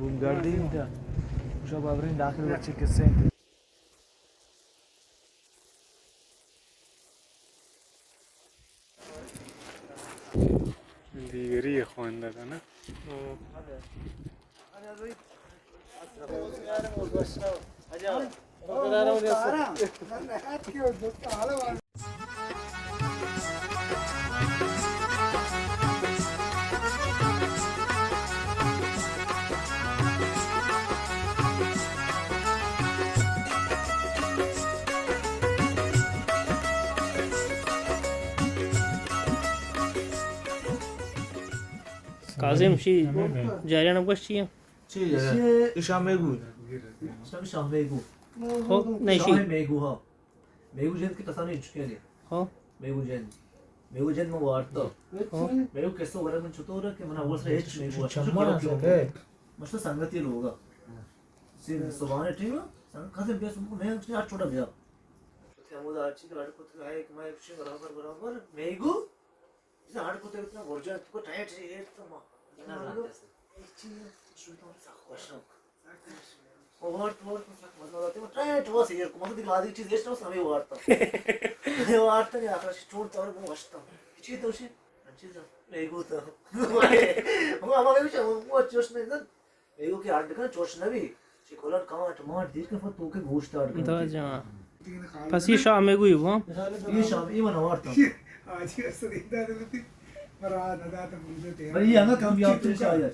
بومگردی ده شو باورین داخل بچه کسی دیگری خوانده نه کاظم چی جریان باش چیه؟ چی؟ شام میگو شام میگو خب نشی میگوها میگو جند که تصانی چکیه خب میگو جند مو وارتا میگو کسو ورا من چطوره که من اول سر هیچ میگو مشت संगति लोगा सिर सुभाने ठीक है कासे बेस मैं यार छोटा गया तो हम उधर अच्छी गाड़ी को तो है कि मैं कुछ बराबर मेगू इसे हार्ड को तो इतना वर्जन को टाइट है तो मां ना ओवर मतलब आते हैं टाइट वो सही है को मतलब दिखा दी चीज है तो समय वारता है वारता नहीं आखिर छोड़ तो वो वस्ता चीज तो उसे चीज मेगू तो वो हमारे भी वो जोश में ना मेगू की आर्ट का जोश ना भी चिकोलन कहाँ टमाटर देख के तो के गोश्त आर्ट तो जा پس یه شام میگویی با ये शाम ये मना वारता आज ही ऐसा देखता है तो मराद अदा तो मुझे तेरा भाई यहाँ काम याद तो से आया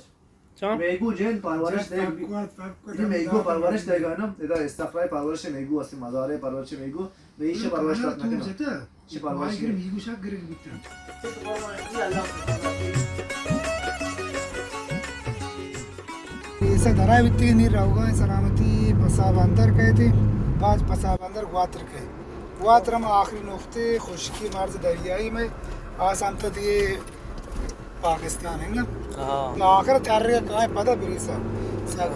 چون मेगू जेन परवरिश दे ये मेगू परवरिश देगा ना इधर इस्ताफाई परवरिश मेगू असली मज़ारे परवरिश मेगू बेइश परवरिश करना है ना ये परवरिश माइग्रेन मीगू शाक गिरेंगे बिट्टा ऐसा धरा बिट्टी नहीं रहोगा सलामती पसाब अंदर गए थे बाज पसाब अंदर ग्वात्र के ग्वात्र में आखिरी नुक्ते खुशकी मार्ज दरियाई में आसाम तक ये पाकिस्तान है ना आखिर तारे का पता बिरिसा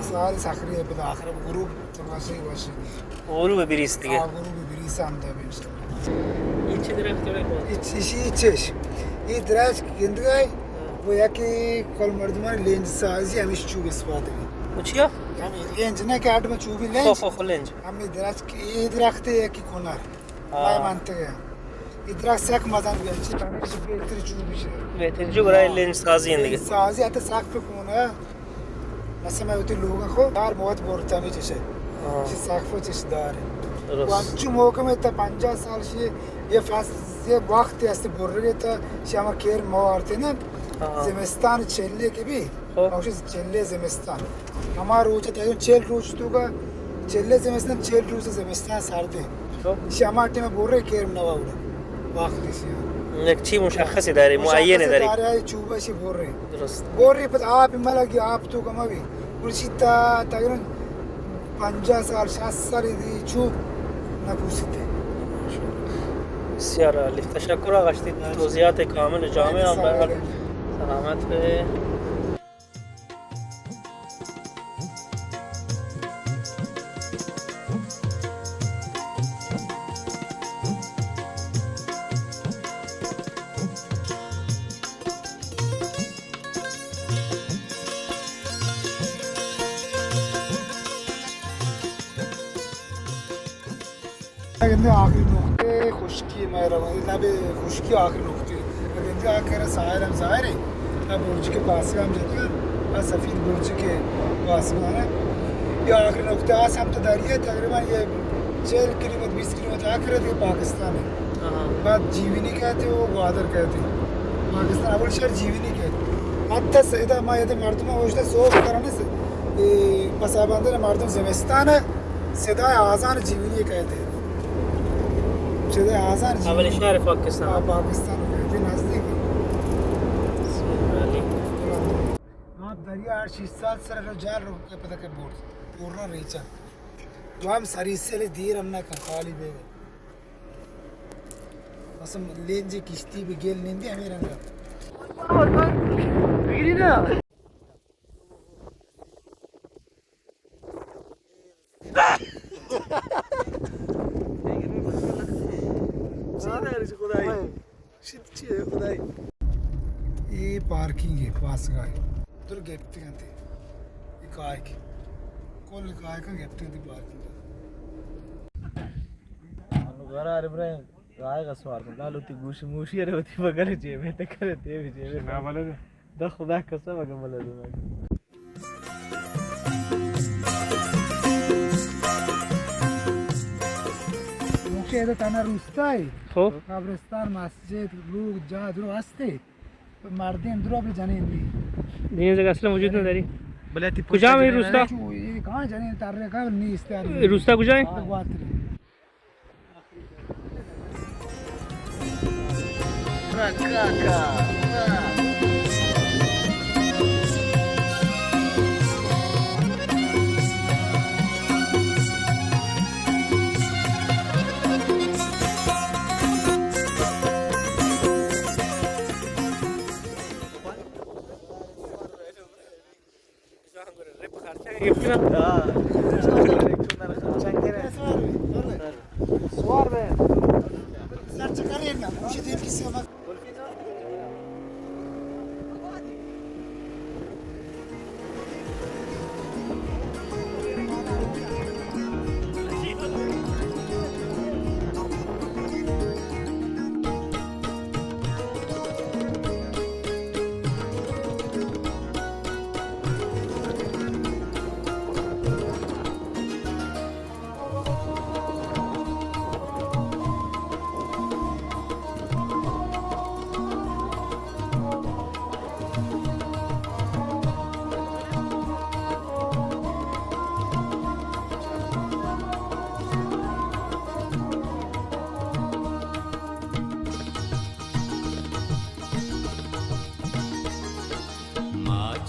साल साखरी है पता आखिर ग्रुप तमाशे वाशे اولو ببریست دیگه ग्रुप बिरिसा अंदर बिरिसा این چه درخت داره इच्छेश ये दराज गिंदगाय वो या कि कल मर्दमान लेंज साजी हमें चूब इस्पात है و چیا؟ हमें लेंज ना कि आठ में चूबी خو लेंज خو خو لنج हमें दराज ये दरख्त है कि कोनार मैं मानते हैं ये दरख्त सक मजान भी अच्छी पानी से बेहतर चूबी है بهترین جو برای لنج سازی دیگه साजी आते साक पे कोना مثلا ما होती लोगों को यार बहुत बोलता है जैसे ये साक पे चश्दार है درست वांचू मौका में था 50 साल से ये फास ये वक्त है ऐसे बोल रहे था श्यामा केर मारते ना زمستان چله که بی آوش چله زمستان همه روز تا 40 روز تو کا چله زمستان 40 روز زمستان سرده شما تیم بوره کرم نواوده وقتی سیا یک چی مشخصی داری معینه داری داری چوبشی بوره درست بوره پس آب ملگی آب تو کما بی ورشی تا تقریبا 50 سال 60 سال دی چوب نپوسیده بسیار عالی تشکر آقا اشتی توضیحات کامل جامع هم برای سلامت به कहते आखिरी नुक्ते खुशकी मैं रवानी ना बे खुशकी आखिरी नुक्ते कहते आखिर साहिर हम ज़ाहिर है अब बुर्ज के पास में हम जाते हैं और सफ़ीद बुर्ज के पास में है ये आखिरी नुक्ते आज हम तो दरिया तकरीबन ये 4 किलोमीटर 20 किलोमीटर आखिर है पाकिस्तान है बाद जीवनी कहते वो ग्वादर कहते पाकिस्तान अवल शहर जीवनी कहते حتی سیدا ما یه مردم هوشته صبح کرانه پسابندر مردم زمستان صدای آذان جیوینی कहते हैं صدای آذان اول شهر پاکستان पाकिस्तान कहते हैं नजदीक عالی आप दरिया 6 साल sir jaar ro ke pata ke board पूर्ण रीचा जो हम सरी से ले दीर हमने खाली बे असम लेन जी किश्ती भी गेल निंदी हमें रंगा ये पार्किंग है पास का उधर गेट पे आते ये कायक कल कायक गिफ्ट दी पार्किंग घर आ रहे गाय का स्वार लाल होती गुशी मुशी अरे होती बगल जेब ते करे ते भी जेब ना बोले दा खुदा कसम है बोले दो मुखे तो तना रुस्ताई हो कब्रिस्तान मस्जिद लोग जा दरो वास्ते मर्दे अंदर अपने जाने नहीं दीन जगह असला मौजूद नहीं दारी बोले ती कुजा में रुस्ता ये कहाँ जाने तारे का नहीं इस्तेमाल रुस्ता कुजा है स्वार में सर्च करिए ना मुझे देख किसी वक्त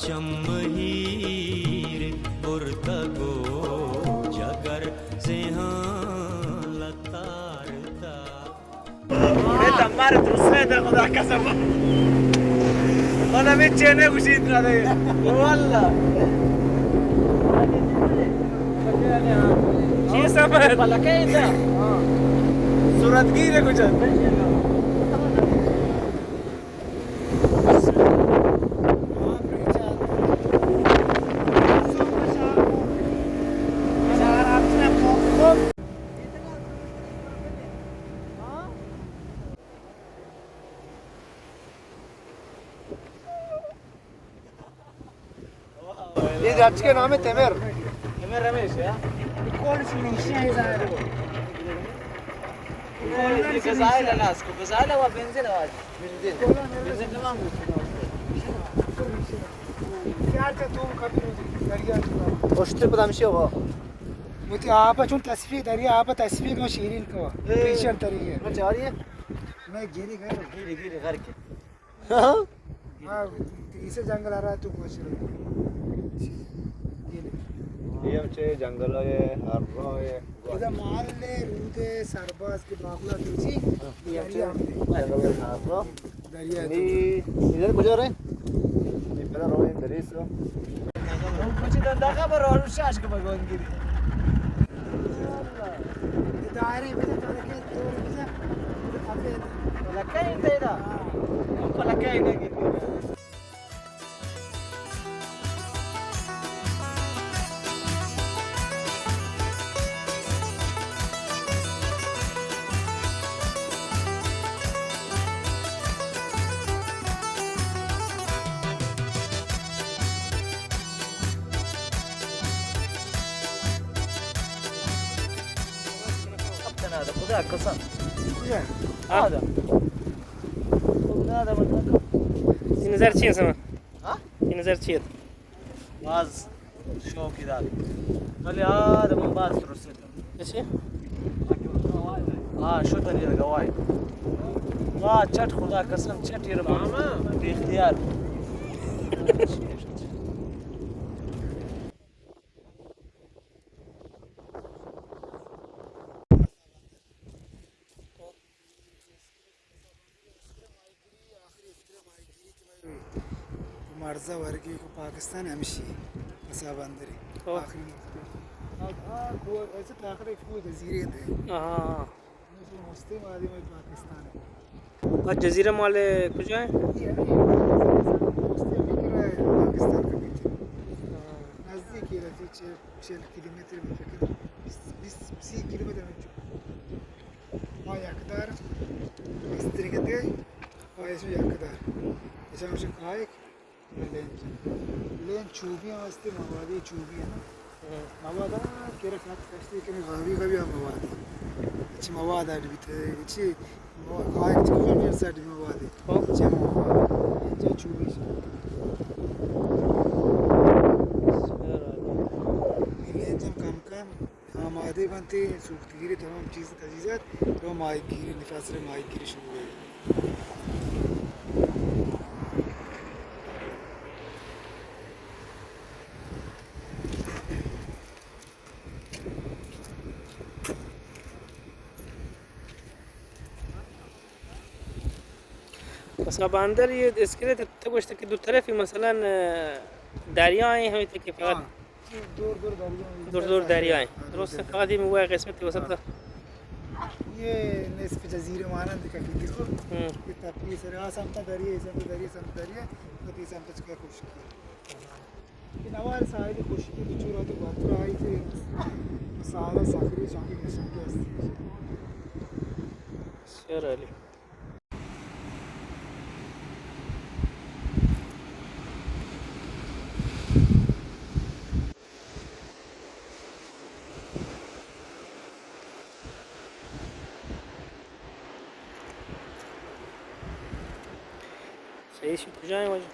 चमहीर बुरतगो जगर से लतारता तम्मार दूसरे दे खुदा कसम انا متشينا وشيت عليه والله شي سمعت ولا كيدا صورة كيرة كوجا ये जज के नाम है तेमर تمام रमेश या कौन सी निशा है ज़ाहिर جزائر الاسكو جزائر هو بنزين واحد بنزين تمام क्या था तुम कभी दरिया وشتي بدا مشي هو मुझे आप चुन तस्वीर दरिया आप तस्वीर में शीरीन को टी-शर्ट तरीके ما جاريه मैं गिरी गया गिरी घर के हाँ इसे जंगल आ रहा है तू पूछ रहा ये हमचे जंगल है हर्रा है इधर माल ले रूदे सरबाज के बागला तुझी दरिया हर्रा दरिया ni इधर गुजर है ni pela roe endereço कुछ धंधा खबर और शाश के भगवान गिरी दायरे में तो के तो अबे لكاين تيدا لكاين هذا خذها قصر هذا هذا متذكر نظر چیه سما ها نظر چیه باز شو كذا قال لي هذا من باز ترسل ايش شو دنيا القواي چट خدا قسم چट ير ماما باختيار मर्जा वर्गी को पाकिस्तान हमशी मसाबंदरी आखिरी को ऐसे आखिरी को जजीरे थे हाँ मुस्लिम आदमी में पाकिस्तान है और जजीरा माले कुछ है मुस्लिम फिक्र है पाकिस्तान के पीछे نزدیک کیلومتر 40 کیلومتر به فکر 20 کیلومتر میشه ما یکدار استریگته پایش یکدار ایشان میشه کایک لین چوبی هم هستی موادی چوبی هم مواد که رفت کشتی که غابی هم مواد چی مواد داری بیته چی کایک چه درصد موادی چه مواد اینجا چوبی کم کم آماده بنتی سوختگیری تمام چیز تجهیزات تو ماهیگیری نفاصل ماهیگیری شروع ہوئی مثلا بندر ये इसके लिए तो कुछ कि दो तरफ ही मसलन दरियाएं हैं कि फकत दूर दरियाएं درست فقط ये हुआ قسمت وسط ये نصف جزیره مانند که فکر کن که تپی سر سمت دریای سمت دریای و تی سمت چکه خشکی این اول ساحل خشکی بچورات باتر آئی थे ساحل صخری شامل نشان के است شعر علی ايش كجاي وجه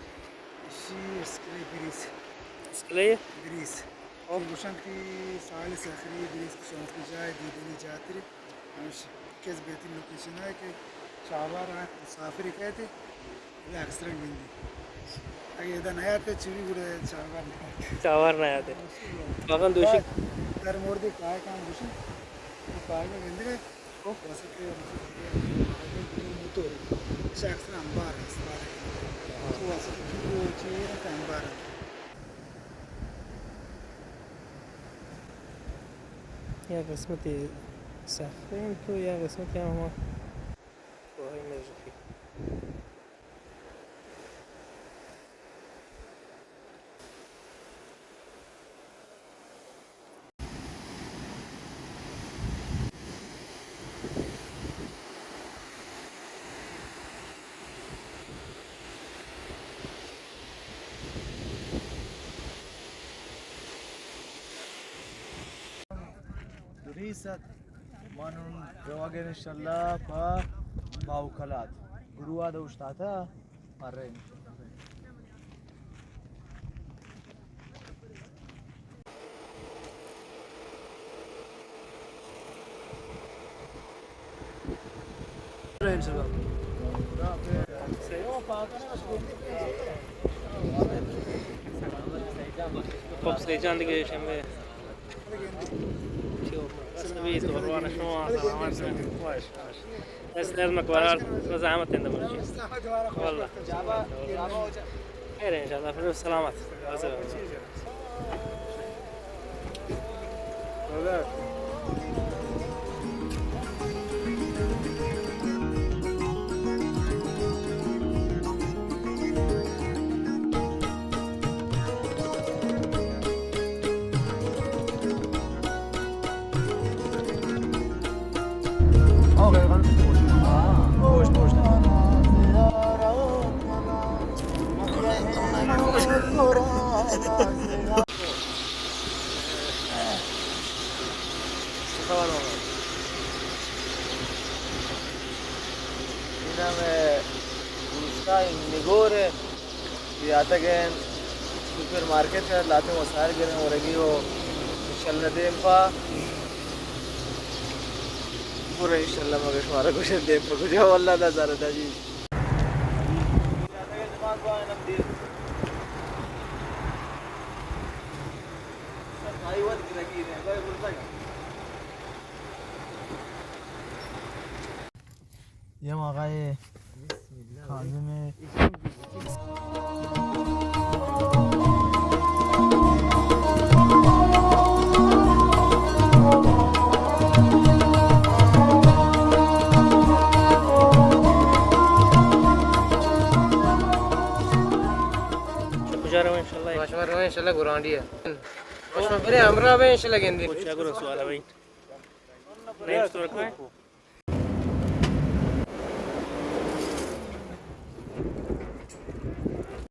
شيء اسكلي بريس اسكليه بريس وشان في ساحل صخری بريس شان في جاي دیدنی جاتری مش کس بهترین لوکیشن ہے کہ شاور مسافر کہتے یہ اکثر مندی اگه اذا نیاته چوی گوره شاور نیاته واقعا دوشی در مورد کای کام دوشی کای گندره واسه که موتور شخص انبار است واسه که چیه انبار يا قسمتي سافرين تو يا قسمتي يا ماما وهي مرجفي Reset manun rewagen inshallah pa maukalat gurua da ustata marre inshallah خب سيجان دیگه شنبه سبيت ورونا شو سلامتنا واش بس لازمك ورا زعمت عند مرجي والله خير ان شاء الله في سلامات Nigore yatagen supermarket है लाते मसाल गिरने हो रही हो इंशाल्लाह दें पा पूरा इंशाल्लाह मगर हमारा कुछ दें पा कुछ वाला ना ज़रा दाजी ये मगाए खाने में ان شاء الله गुरांडी है कुछ अगर सवाल है भाई नेक्स्ट और का है